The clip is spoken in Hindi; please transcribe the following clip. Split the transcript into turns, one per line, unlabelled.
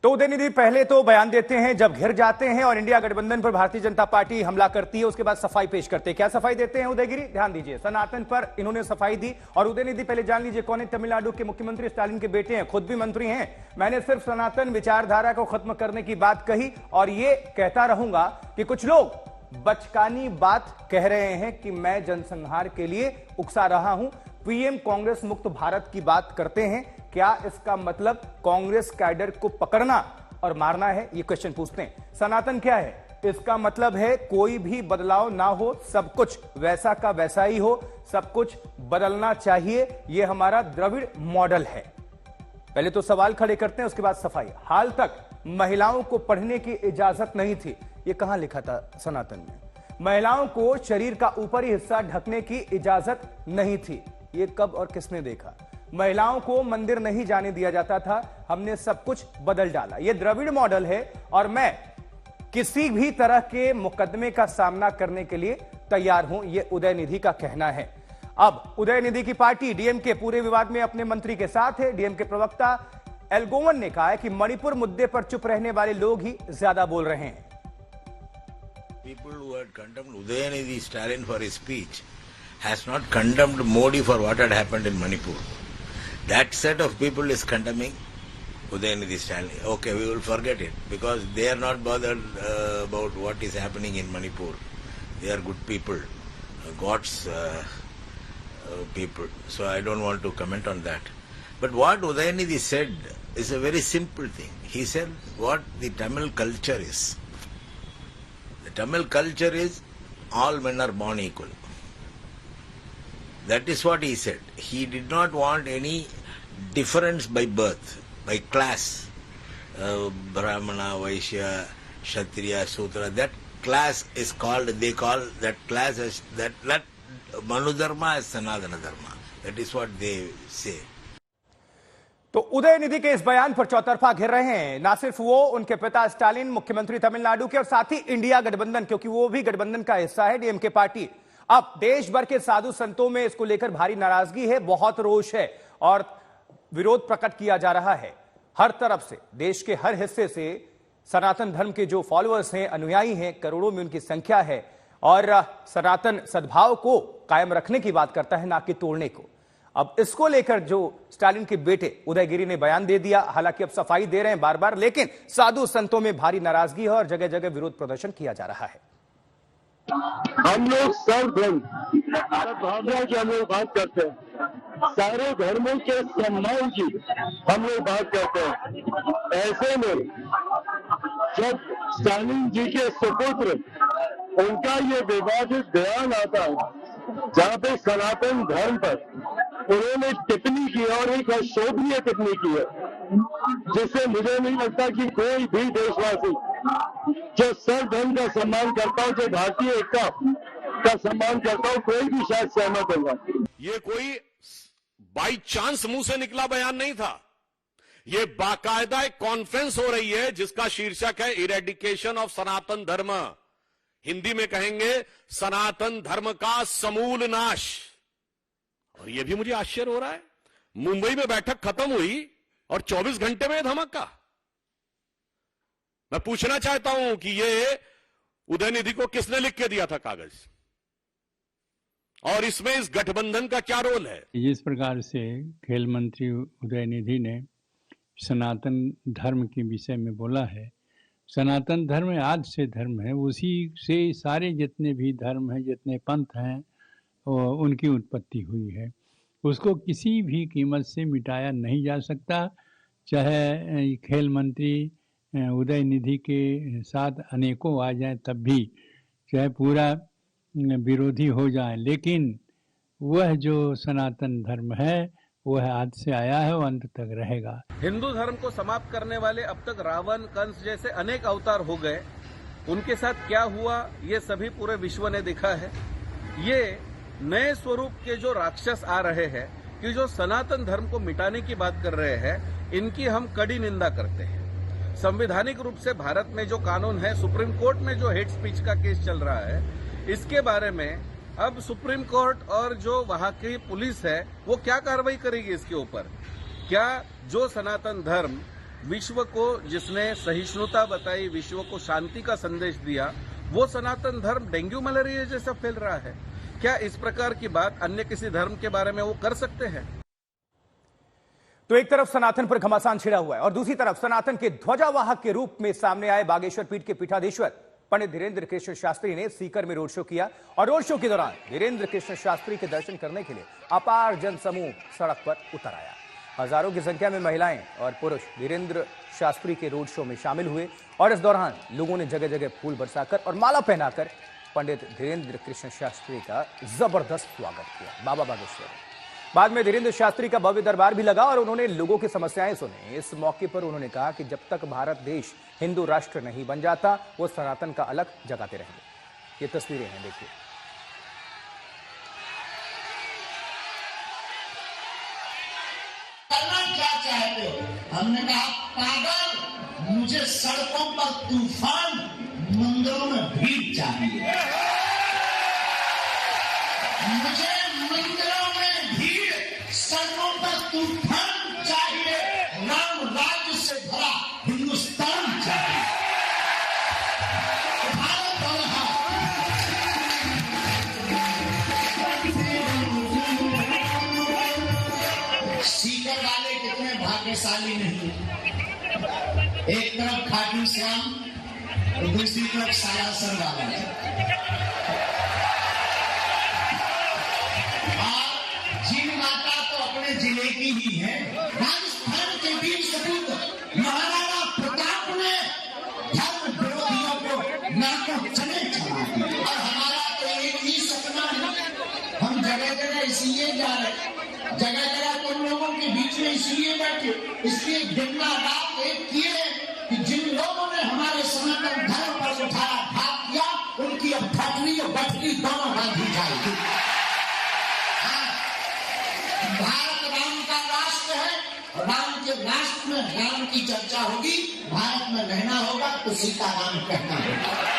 तो उदयनिधि पहले तो बयान देते हैं जब घिर जाते हैं और इंडिया गठबंधन पर भारतीय जनता पार्टी हमला करती है, उसके बाद सफाई पेश करते हैं। क्या सफाई देते हैं उदयगिरी? ध्यान दीजिए, सनातन पर इन्होंने सफाई दी। और उदयनिधि पहले जान लीजिए कौन है। तमिलनाडु के मुख्यमंत्री स्टालिन के बेटे हैं, खुद भी मंत्री हैं। मैंने सिर्फ सनातन विचारधारा को खत्म करने की बात कही और ये कहता रहूंगा कि कुछ लोग बचकानी बात कह रहे हैं कि मैं जनसंहार के लिए उकसा रहा हूं। पीएम कांग्रेस मुक्त भारत की बात करते हैं, क्या इसका मतलब कांग्रेस कैडर को पकड़ना और मारना है? ये क्वेश्चन पूछते हैं। सनातन क्या है? इसका मतलब है कोई भी बदलाव ना हो, सब कुछ वैसा का वैसा ही हो, सब कुछ बदलना चाहिए, ये हमारा द्रविड़ मॉडल है। पहले तो सवाल खड़े करते हैं, उसके बाद सफाई। हाल तक महिलाओं को पढ़ने की इजाजत नहीं थी। ये कहां लिखा था सनातन में? महिलाओं को शरीर का ऊपरी हिस्सा ढकने की इजाजत नहीं थी। ये कब और किसने देखा? महिलाओं को मंदिर नहीं जाने दिया जाता था, हमने सब कुछ बदल डाला। यह द्रविड़ मॉडल है और मैं किसी भी तरह के मुकदमे का सामना करने के लिए तैयार हूं, यह उदयनिधि का कहना है। अब उदयनिधि की पार्टी डीएमके पूरे विवाद में अपने मंत्री के साथ है। डीएमके प्रवक्ता एलगोवन ने कहा है कि मणिपुर मुद्दे पर चुप रहने वाले लोग ही ज्यादा बोल रहे हैं।
People who had condemned Udayanithi Stalin for his speech has not condemned Modi for what had happened in Manipur. That set of people is condemning Udayanithi Stalin. Okay, we will forget it because they are not bothered about what is happening in Manipur. They are good people, God's people. So I don't want to comment on that. But what Udayanithi said is a very simple thing. He said what the Tamil culture is. The Tamil culture is all men are born equal. That is what he said. He did not want any difference by birth, by class. Brahmana, Vaishya, Kshatriya, Sudra. That class is called, they call that class as that Manudharma as Sanatana Dharma. That is what they say.
तो उदयनिधि के इस बयान पर चौतरफा घिर रहे हैं ना सिर्फ वो, उनके पिता स्टालिन, मुख्यमंत्री तमिलनाडु के, और साथ ही इंडिया गठबंधन, क्योंकि वो भी गठबंधन का हिस्सा है डीएमके पार्टी। अब देश भर के साधु संतों में इसको लेकर भारी नाराजगी है, बहुत रोष है और विरोध प्रकट किया जा रहा है हर तरफ से। देश के हर हिस्से से सनातन धर्म के जो फॉलोअर्स हैं, अनुयायी हैं, करोड़ों में उनकी संख्या है और सनातन सद्भाव को कायम रखने की बात करता है, ना कि तोड़ने को। अब इसको लेकर जो स्टालिन के बेटे उदयगिरी ने बयान दे दिया, हालांकि अब सफाई दे रहे हैं बार बार, लेकिन साधु संतों में भारी नाराजगी है और जगह जगह विरोध प्रदर्शन किया जा रहा है।
हम लोग सर्वधर्म भावना की हम लोग बात करते हैं, सारे धर्मों के सम्मान की हम लोग बात करते हैं। ऐसे में जब स्टालिन जी के सुपुत्र उनका ये विवादित बयान आता है जहाँ पे सनातन धर्म पर उन्होंने टिप्पणी की और एक अशोभनीय टिप्पणी की है, जिससे मुझे नहीं लगता कि कोई भी देशवासी जो सर्व धर्म का सम्मान करता हो, जो भारतीय एकता का सम्मान करता हो, कोई भी शायद सहमत होगा।
ये कोई बाई चांस मुंह से निकला बयान नहीं था, ये बाकायदा एक कॉन्फ्रेंस हो रही है जिसका शीर्षक है इरेडिकेशन ऑफ सनातन धर्म। हिंदी में कहेंगे सनातन धर्म का समूल नाश। और यह भी मुझे आश्चर्य हो रहा है, मुंबई में बैठक खत्म हुई और 24 घंटे में धमाका। मैं पूछना चाहता हूं कि ये उदयनिधि को किसने लिख के दिया था कागज, और इसमें इस गठबंधन का क्या रोल है?
जिस प्रकार से खेल मंत्री उदयनिधि ने सनातन धर्म के विषय में बोला है, सनातन धर्म आज से धर्म है, उसी से सारे जितने भी धर्म हैं, जितने पंथ हैं, उनकी उत्पत्ति हुई है। उसको किसी भी कीमत से मिटाया नहीं जा सकता, चाहे खेल मंत्री उदयनिधि के साथ अनेकों आ जाएं तब भी, चाहे पूरा विरोधी हो जाए, लेकिन वह जो सनातन धर्म है वह आज से आया है, वो अंत तक रहेगा।
हिंदू धर्म को समाप्त करने वाले अब तक रावण, कंस जैसे अनेक अवतार हो गए, उनके साथ क्या हुआ ये सभी पूरे विश्व ने देखा है। ये नए स्वरूप के जो राक्षस आ रहे हैं कि जो सनातन धर्म को मिटाने की बात कर रहे हैं, इनकी हम कड़ी निंदा करते हैं। संवैधानिक रूप से भारत में जो कानून है, सुप्रीम कोर्ट में जो हेट स्पीच का केस चल रहा है, इसके बारे में अब सुप्रीम कोर्ट और जो वहां की पुलिस है वो क्या कार्रवाई करेगी इसके ऊपर? क्या जो सनातन धर्म विश्व को जिसने सहिष्णुता बताई, विश्व को शांति का संदेश दिया, वो सनातन धर्म डेंगू मलेरिया जैसा फैल रहा है। क्या इस प्रकार की बात अन्य किसी धर्म के बारे में वो कर सकते हैं?
तो एक तरफ सनातन पर घमासान छिड़ा हुआ है और दूसरी तरफ सनातन के ध्वजावाहक के रूप में सामने आए बागेश्वर पीठ के पीठाधीश्वर पंडित धीरेन्द्र कृष्ण शास्त्री ने सीकर में रोड शो किया और रोड शो के दौरान धीरेन्द्र कृष्ण शास्त्री के दर्शन करने के लिए अपार जनसमूह सड़क पर उतर आया। हजारों की संख्या में महिलाएं और पुरुष धीरेन्द्र शास्त्री के रोड शो में शामिल हुए और इस दौरान लोगों ने जगह जगह फूल बरसाकर और माला पहनाकर पंडित धीरेन्द्र कृष्ण शास्त्री का जबरदस्त स्वागत किया। बाबा बागेश्वर बाद में धीरेन्द्र शास्त्री का भव्य दरबार भी लगा और उन्होंने लोगों की समस्याएं सुनी। इस मौके पर उन्होंने कहा कि जब तक भारत देश हिंदू राष्ट्र नहीं बन जाता वो सनातन का अलग जगाते रहेंगे। ये तस्वीरें हैं, देखिए।
करना क्या चाहते हो? हमने कहा पागल, मुझे सड़कों पर तूफान, मंदिरों में भीड़ चाहिए। मुझे मंदिरों में भीड़, सड़कों पर तूफान चाहिए। राम राज्य से भरा हिंदुस्तान चाहिए। भारत बना। सीकर वाले कितने भाग्यशाली नहीं। एक तरफ खाटू श्याम और दूसरी तरफ सालासर वाला है। और जिन माता तो अपने जिले की ही है। राजस्थान के वीर सपूत महाराणा प्रताप ने धर्म विरोधियों को नाकों चले चला दिया। और हमारा तो एक ही सपना है, हम जगह जगह इसलिए जा रहे, जगह जगह तुम लोगों के बीच में इसलिए बैठे, इसलिए दिन रात एक किए कि जिन लोगों ने हमारे सनातन धर्म पर उठाया घात किया, उनकी अब फटनी और बटनी दोनों बांधी जाएगी। भारत राम का राष्ट्र है और राम के राष्ट्र में राम की चर्चा होगी। भारत में रहना होगा तो सीताराम कहना होगा।